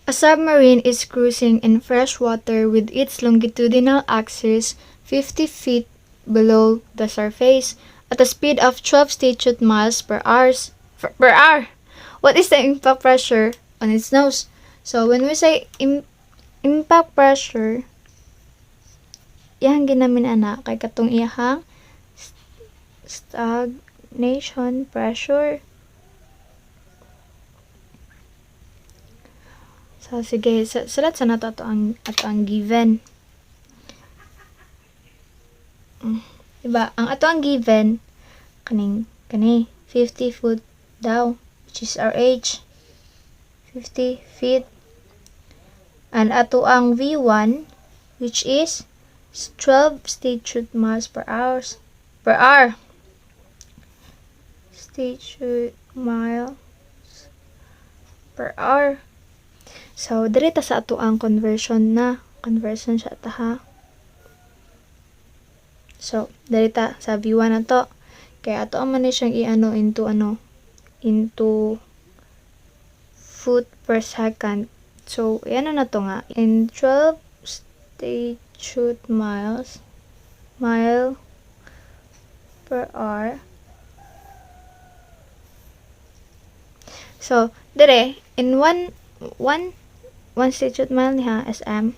A submarine is cruising in fresh water with its longitudinal axis 50 feet below the surface at a speed of 12 statute miles per hour. What is the impact pressure on its nose? So when we say impact pressure, iyang ginamin ana kay katong iyahang stagnation pressure. So sige, sulat sa nato ato ang given. Diba? Ang ato ang given kani 50 foot daw, which is our h 50 feet. And ato ang V1, which is 12 statute miles per hour. Statute miles per hour. So, direta sa ato ang conversion siya ta ha. So, direta sa V1 na to. Kaya ato ang man siyang into foot per second. So, yan na to nga. In 12 statute mile per hour. So, dire, in one statute mile niya, SM,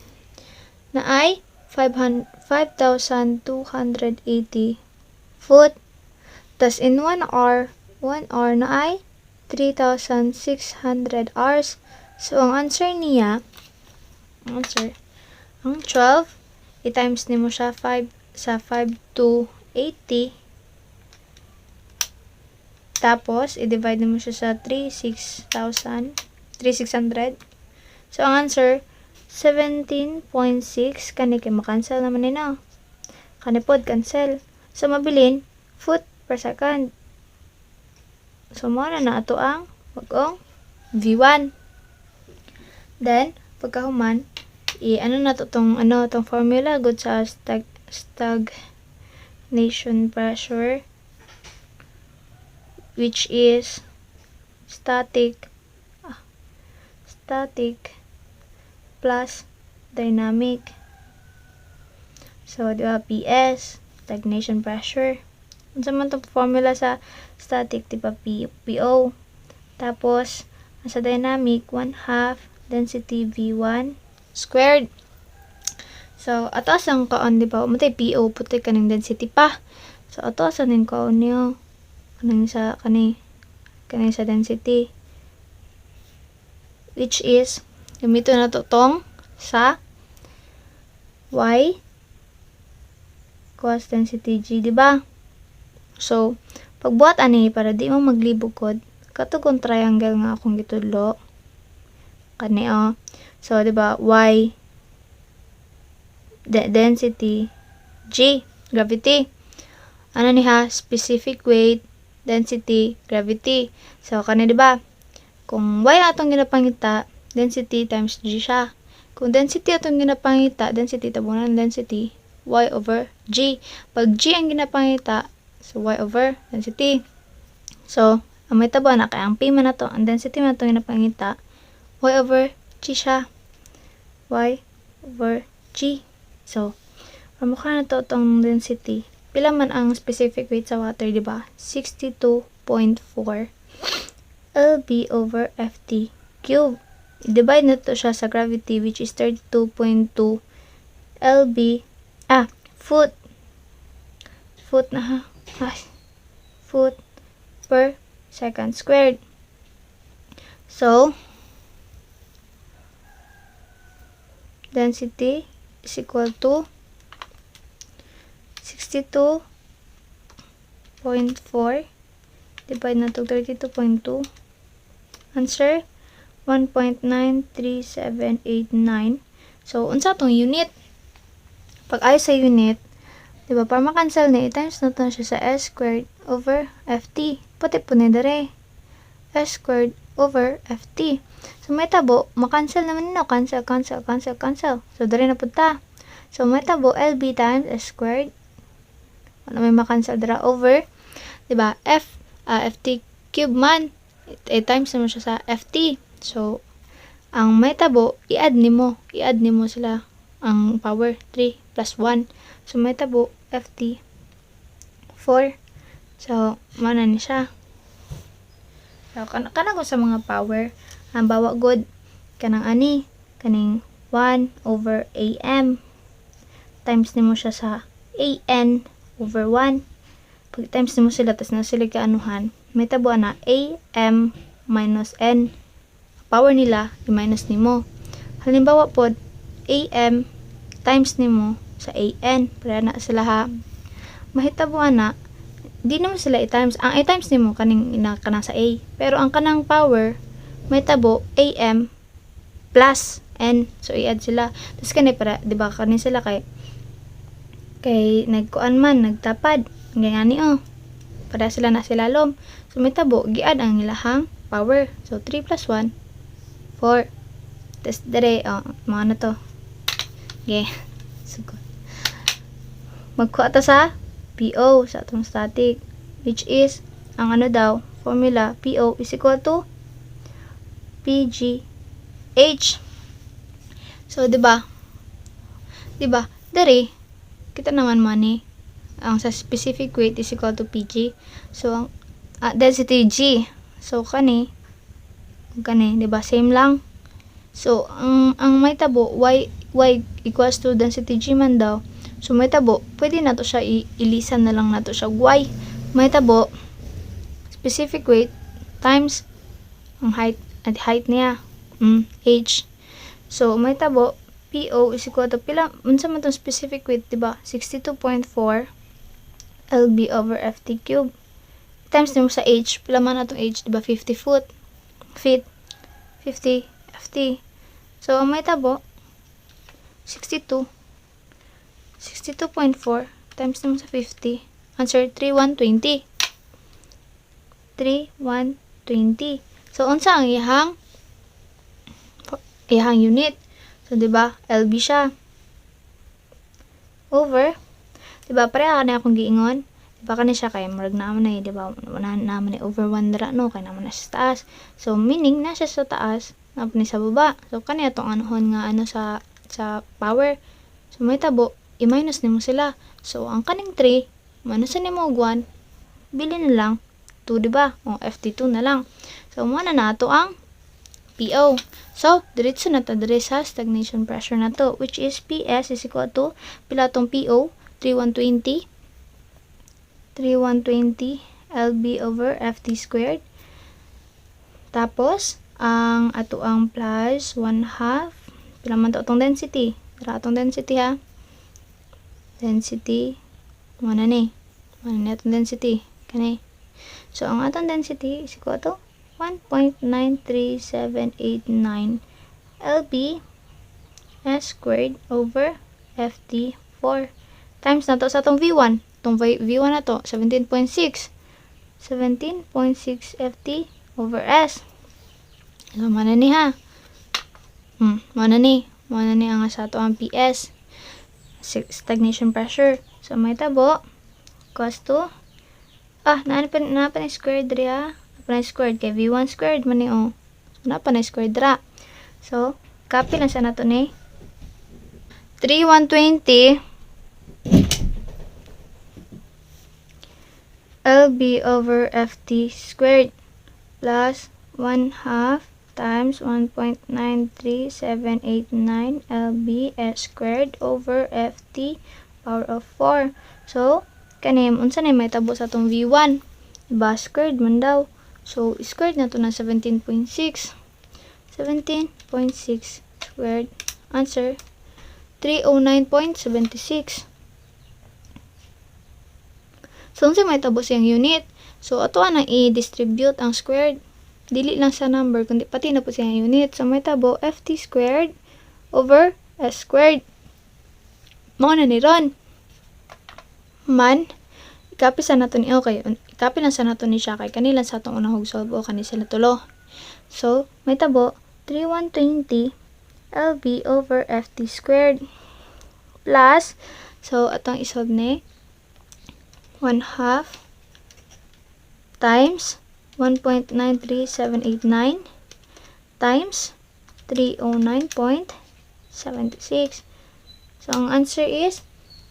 na ay 5,280 foot. Tas in 1 hour na ay 3,600 hours. So, ang answer niya, ang 12, i-times ni mo siya 5 sa 5 to 80. Tapos, i-divide mo siya sa 3,600. So, ang answer, 17.6. Kani kay makancel naman nina. Kani pod, cancel. So, mabilin, foot per second. So, muna na ato ang bagong V1. Then, pagkahuman, tong formula good sa stagnation pressure, which is static plus dynamic. So, diba, PS, stagnation pressure. Unsa man tong formula sa static, diba, PO. Tapos, sa dynamic, 1/2 density V1 squared. So, atas ang kaon, diba? Matay PO, puti kaning density pa. So, atas ang kaon niyo. Kaning sa density. Which is, gamito na to tong sa Y cos density G, diba? So, pagbuhat ani, para di mo maglibog kod, katugong triangle nga akong gitudlo. Kani So, diba, Y density G, gravity. Ano niya? Specific weight, density, gravity. So, kani diba? Kung Y atong ginapangita, density times G siya. Kung density atong ginapangita, density tabunan density, Y over G. Pag G ang ginapangita, so Y over density. So, ang may tabo na kaya ang P man na to, ang density man itong ginapangita, Y over G siya. Y over G. So, pamukha na to itong density. Pila man ang specific weight sa water, diba? 62.4 LB over FT cube. I-divide na to siya sa gravity, which is 32.2 LB, foot na ha. Foot per second squared. So, density is equal to 62.4 divide na to 32.2. Answer 1.93789. So, unsa tong unit? Pag ay sa unit, diba, para makancel na, i-times na to siya sa S squared over FT. Pati po na dere. S squared over FT. So, may tabo, makancel naman na. Cancel. So, dere na po ta. So, may tabo, LB times S squared. Ano may makancel dara over. Diba, FT cube man. I-times naman siya sa FT. So, ang may tabo, i-add nimo sila ang power 3 plus 1. So may tabo FT 4. So mana ni siya. So kana ko sa mga power ang bawa god kanang ani kaning 1 over AM times nimo siya sa AN over 1. Pag times nimo sila tas na sila kaanuhan, may tabo na AM minus N. Power nila i-minus nimo. Halimbawa pod AM times nimo sa AN para na sila ha. Mahitabo na di naman sila i-times. Ang i-times nimo kaning kanang sa A. Pero ang kanang power may tabo AM plus N. So i-add sila. Tapos kani para di ba kanin sila kay nagkuan man nagtapad. Ngani para sila na silalom. So may tabo gi-add ang ilahang power. So 3 plus 1 4. Tapos dere mga na to. Okay. Sugod. Magkuha ta sa PO sa atong static, which is ang ano daw formula PO is equal to PGH. So di ba dere kita naman ang sa specific weight is equal to PG. So ang density G. So kani di ba same lang. So ang may tabo y equals to density G man daw. So may tabo, pwede na to siya ilisan na lang na to siya y. May tabo specific weight times ang height niya h. So may tabo PO is equal to pila unsa man tong specific weight, diba? 62.4 lb over ft cube times nimo sa h, pila man atong h, diba? 50 feet 50 ft. So ang may tabo 62.4 times naman sa 50. Answer 3120. So unsa ang ihang unit? So di ba LB siya. Over di ba pareha na akong giingon. Di ba kani siya kay murag naman na di ba naman ni over 1 dira no kay naman na sa taas. So meaning na siya sa taas naman ni sa baba. So kani atong anuhon nga sa power. So may tabo i-minus nimo sila. So ang kaning 3 minusan nimo og 1, bili na lang 2, di ba? O FT2 na lang. So mo na nato ang PO. So diretso na ta dire sa stagnation pressure na to, which is PS is equal to pila tong PO 3120 lb over FT squared. Tapos ang ato ang plus 1/2 pila man to atong density. Tara atong density ha. Density mana ni atong density kani. So ang atong density is equal to 1.93789 lb s squared over ft4 times na to sa atong v1. Itong v1 na to 17.6 ft over s. So mana ni ha. Mana ni ang sa ato ang PS stagnation pressure. So may tabo equals to napa na squared diri ha. Napa na squared kay v1 squared man ni So napa na squared dira. So copy lang sa nato ni 3120 lb over ft squared plus 1/2 times 1.93789 lb s squared over ft power of 4. So kanim unsa na may tabo sa atong v1, diba squared man daw. So squared na to ng 17.6 squared. Answer 309.76. So unsa may tabo siyang unit. So ato na i-distribute ang squared, dili lang sa number kundi pati na po siyang unit. So may tabo ft squared over s squared. Mao na ni ron man i-copy sa nato ni i-copy lang sa nato ni siya kay kanila sa atong unang solve o kani sila tulo. So may tabo 3120 lb over ft squared plus, so atong isolve ni 1/2 times 1.93789 times 309.76. So, ang answer is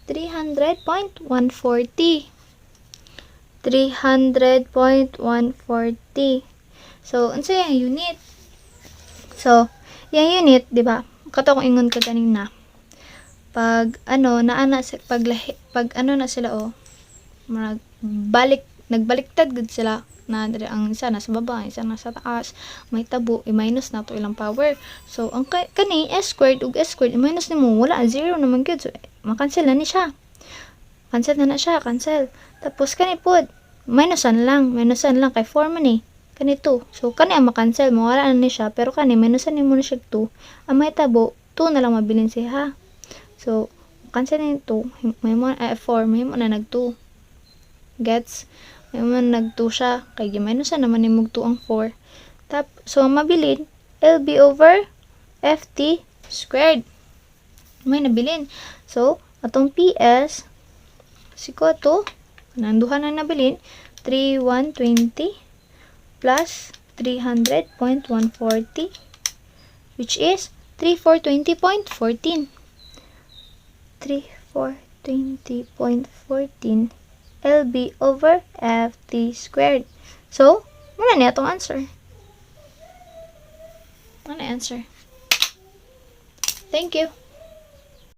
300.140. 300.140. So, unsa yung unit? So, yung unit, di ba? Kato kong ingon ka kanina. Pag naana pag na sila nagbaliktad gud sila na ang isa nasa baba, isa nasa taas, may tabo, i-minus na to ilang power. So, ang kani s squared ug s squared, i-minus nimo wala, zero naman gud. So, makancel na ni siya. Cancel na siya, cancel. Tapos kani pod, minusan lang kay 4 man eh. Kani 2. So, kani ang makancel mo, wala na ni siya, pero kani minusan nimo na siya 2. Ang may tabo, 2 na lang mabilin siya ha. So, cancel na yung 2. May mo 4, may mo na nag 2. Gets? May mo na nag 2 siya. Kaya minusan naman ni mog 2 ang 4. So, ang mabilin, LB over FT squared. May nabilin. So, atong PS, siko to, nanduhan na nabilin, 3,120 plus 300.140, which is 3,420.14. 3,420.14 LB over FT squared. So, muna niya itong answer. Thank you.